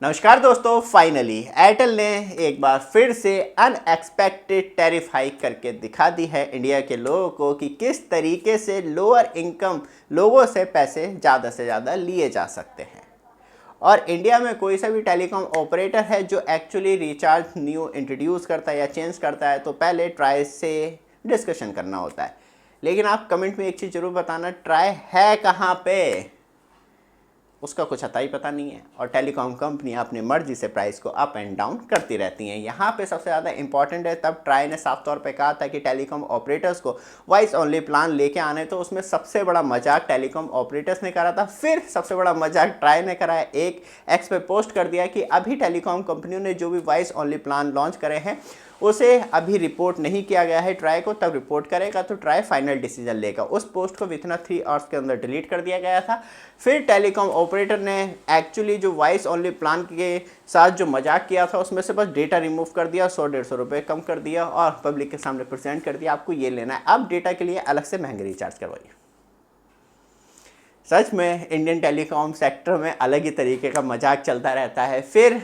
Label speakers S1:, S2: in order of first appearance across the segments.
S1: नमस्कार दोस्तों, finally Airtel ने एक बार फिर से अनएक्सपेक्टेड टैरिफ हाइक करके दिखा दी है इंडिया के लोगों को कि किस तरीके से लोअर इनकम लोगों से पैसे ज़्यादा से ज़्यादा लिए जा सकते हैं। और इंडिया में कोई सा भी टेलीकॉम ऑपरेटर है जो एक्चुअली रिचार्ज न्यू इंट्रोड्यूस करता है या चेंज करता है तो पहले ट्राई से डिस्कशन करना होता है। लेकिन आप कमेंट में एक चीज़ ज़रूर बताना, ट्राई है कहाँ पे, उसका कुछ अता ही पता नहीं है। और टेलीकॉम कंपनियां अपनी मर्जी से प्राइस को अप एंड डाउन करती रहती हैं। यहाँ पे सबसे ज़्यादा इंपॉर्टेंट है, तब ट्राई ने साफ तौर पे कहा था कि टेलीकॉम ऑपरेटर्स को वॉइस ओनली प्लान लेके आने, तो उसमें सबसे बड़ा मजाक टेलीकॉम ऑपरेटर्स ने करा था। फिर सबसे बड़ा मजाक ट्राई ने करा है, एक एक्स पे पोस्ट कर दिया कि अभी टेलीकॉम कंपनियों ने जो भी वॉइस ओनली प्लान लॉन्च करे हैं उसे अभी रिपोर्ट नहीं किया गया है ट्राई को, तब रिपोर्ट करेगा तो ट्राई फाइनल डिसीजन लेगा। उस पोस्ट को विथिन 3 आवर्स के अंदर डिलीट कर दिया गया था। फिर टेलीकॉम ऑपरेटर ने एक्चुअली जो वॉइस ओनली प्लान के साथ जो मजाक किया था उसमें से बस डेटा रिमूव कर दिया, 100-150 रुपये कम कर दिया और पब्लिक के सामने प्रेजेंट कर दिया, आपको ये लेना है। अब डेटा के लिए अलग से महंगे रिचार्ज करवाइए। सच में इंडियन टेलीकॉम सेक्टर में अलग ही तरीके का मजाक चलता रहता है। फिर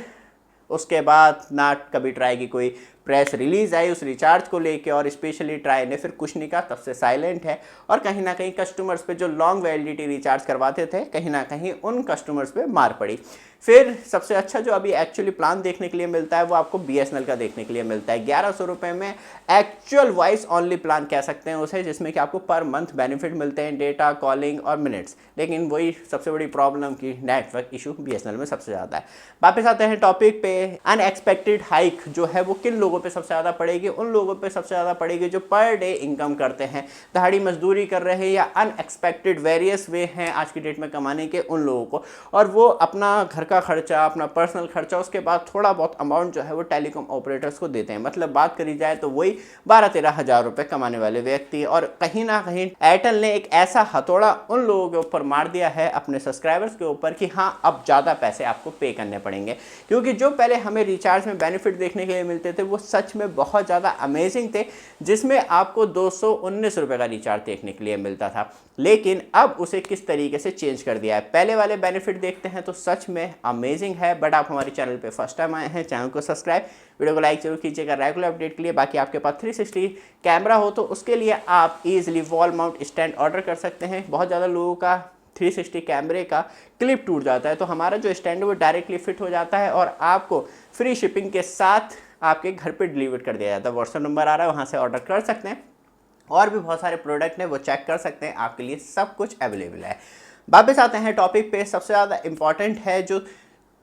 S1: उसके बाद ना कभी ट्राई की कोई प्रेस रिलीज आई उस रिचार्ज को लेके, और स्पेशली ट्राई ने फिर कुछ नहीं कहा, तब से साइलेंट है। और कहीं ना कहीं कस्टमर्स पे जो लॉन्ग वैलिडिटी रिचार्ज करवाते थे, कहीं ना कहीं उन कस्टमर्स पे मार पड़ी। फिर सबसे अच्छा जो अभी एक्चुअली प्लान देखने के लिए मिलता है वो आपको BSNL का देखने के लिए मिलता है। 1100 रुपये में एक्चुअल वॉइस ओनली प्लान कह सकते हैं उसे, जिसमें कि आपको पर मंथ बेनिफिट मिलते हैं, डेटा, कॉलिंग और मिनट्स। लेकिन वही सबसे बड़ी प्रॉब्लम की नेटवर्क इशू BSNL में सबसे ज़्यादा है। वापस आते हैं टॉपिक पे, अनएक्सपेक्टेड हाइक जो है वो किन लोगों पे सबसे ज़्यादा पड़ेगी? उन लोगों पे सबसे ज़्यादा पड़ेगी जो पर डे इनकम करते हैं, दिहाड़ी मजदूरी कर रहे हैं या अनएक्सपेक्टेड वेरियस वे हैं आज की डेट में कमाने के, उन लोगों को। और वो अपना घर का खर्चा, अपना पर्सनल खर्चा, उसके बाद थोड़ा बहुत अमाउंट जो है वो टेलीकॉम ऑपरेटर्स को देते हैं। मतलब बात करी जाए तो वही 12-13 हज़ार रुपये कमाने वाले व्यक्ति। और कहीं ना कहीं एयरटेल ने एक ऐसा हथौड़ा उन लोगों के ऊपर मार दिया है, अपने सब्सक्राइबर्स के ऊपर, कि हाँ अब ज़्यादा पैसे आपको पे करने पड़ेंगे। क्योंकि जो पहले हमें रिचार्ज में बेनिफिट देखने के लिए मिलते थे वो सच में बहुत ज़्यादा अमेजिंग थे, जिसमें आपको 219 रुपये का रिचार्ज देखने के लिए मिलता था। लेकिन अब उसे किस तरीके से चेंज कर दिया है। पहले वाले बेनिफिट देखते हैं तो सच में अमेजिंग है। बट आप हमारे चैनल पे फर्स्ट टाइम आए हैं, चैनल को सब्सक्राइब, वीडियो को लाइक जरूर कीजिएगा रेगुलर अपडेट के लिए। बाकी आपके पास 360 कैमरा हो तो उसके लिए आप easily wall mount stand order कर सकते हैं। बहुत ज़्यादा लोगों का 360 कैमरे का क्लिप टूट जाता है, तो हमारा जो स्टैंड है वो डायरेक्टली फिट हो जाता है और आपको फ्री शिपिंग के साथ आपके घर पे डिलीवर कर दिया जाता है। व्हाट्सएप नंबर आ रहा है, वहाँ से ऑर्डर कर सकते हैं। और भी बहुत सारे प्रोडक्ट हैं वो चेक कर सकते हैं, आपके लिए सब कुछ अवेलेबल है। वापस आते हैं टॉपिक पे। सबसे ज़्यादा इंपॉर्टेंट है जो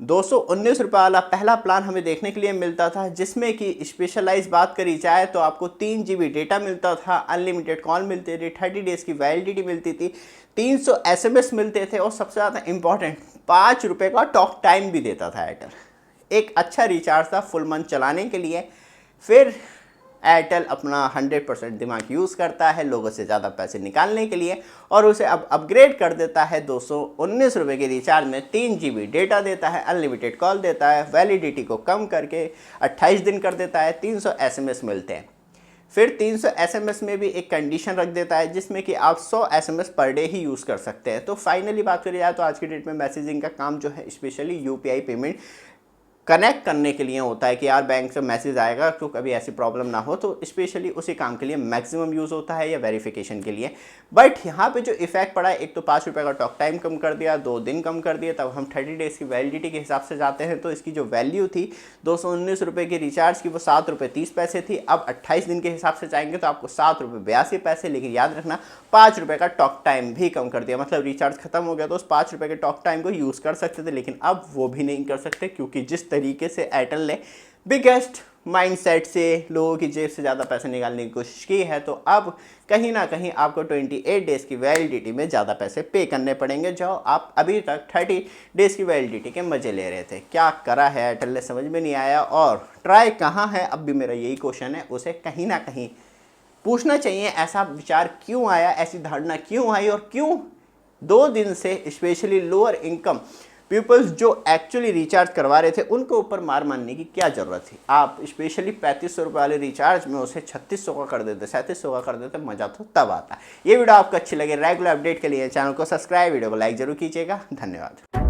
S1: 219 रुपये वाला पहला प्लान हमें देखने के लिए मिलता था, जिसमें कि स्पेशलाइज बात करी जाए तो आपको 3 GB डेटा मिलता था, अनलिमिटेड कॉल मिलते थे, 30 डेज़ की वैलिडिटी मिलती थी, 300 SMS मिलते थे और सबसे ज़्यादा इंपॉर्टेंट 5 रुपये का टॉक टाइम भी देता था एयरटेल। एक अच्छा रिचार्ज था फुल मंथ चलाने के लिए। फिर एयरटेल अपना 100% दिमाग यूज़ करता है लोगों से ज़्यादा पैसे निकालने के लिए, और उसे अब अपग्रेड कर देता है। 219 रुपये के रिचार्ज में 3 GB डेटा देता है, अनलिमिटेड कॉल देता है, वैलिडिटी को कम करके 28 दिन कर देता है, 300 SMS मिलते हैं। फिर 300 SMS में भी एक कंडीशन रख देता है जिसमें कि आप 100 SMS पर डे ही यूज़ कर सकते हैं। तो फाइनली बात करी जाए तो आज की डेट में मैसेजिंग का काम जो है स्पेशली UPI पेमेंट कनेक्ट करने के लिए होता है कि यार बैंक से मैसेज आएगा तो कभी ऐसी प्रॉब्लम ना हो, तो स्पेशली उसी काम के लिए मैक्सिमम यूज़ होता है या वेरिफिकेशन के लिए। बट यहाँ पे जो इफेक्ट पड़ा है, एक तो 5 रुपये का टॉक टाइम कम कर दिया, 2 दिन कम कर दिया, तब हम 30 डेज़ की वैलिडिटी के हिसाब से जाते हैं तो इसकी जो वैल्यू थी 219 रुपये की रिचार्ज की वो 7 रुपये 30 पैसे थी। अब 28 दिन के हिसाब से जाएंगे तो आपको 7 रुपये 82 पैसे। लेकिन याद रखना 5 रुपये का टॉक टाइम भी कम कर दिया, मतलब रिचार्ज खत्म हो गया तो उस 5 रुपये के टॉक टाइम को यूज़ कर सकते थे, लेकिन अब वो भी नहीं कर सकते, क्योंकि जिस तरीके से एयरटेल ने बिगेस्ट माइंडसेट से लोगों की जेब से ज़्यादा पैसे निकालने की कोशिश की है, तो अब कहीं ना कहीं आपको 28 डेज़ की वैलिडिटी में ज़्यादा पैसे पे करने पड़ेंगे, जो आप अभी तक 30 डेज़ की वैलिडिटी के मज़े ले रहे थे। क्या करा है एयरटेल ने समझ में नहीं आया, और ट्राई कहाँ है अब भी मेरा यही क्वेश्चन है। उसे कहीं ना कहीं पूछना चाहिए ऐसा विचार क्यों आया, ऐसी धारणा क्यों आई, और क्यों 2 दिन से स्पेशली लोअर इनकम पीपल्स जो एक्चुअली रिचार्ज करवा रहे थे उनके ऊपर मार मारने की क्या ज़रूरत थी। आप स्पेशली 3500 रुपये वाले रिचार्ज में उसे 3600 का कर देते, 3700 का कर देते, मज़ा तो तब आता। ये वीडियो आपको अच्छी लगे, रेगुलर अपडेट के लिए चैनल को सब्सक्राइब, वीडियो को लाइक जरूर कीजिएगा। धन्यवाद।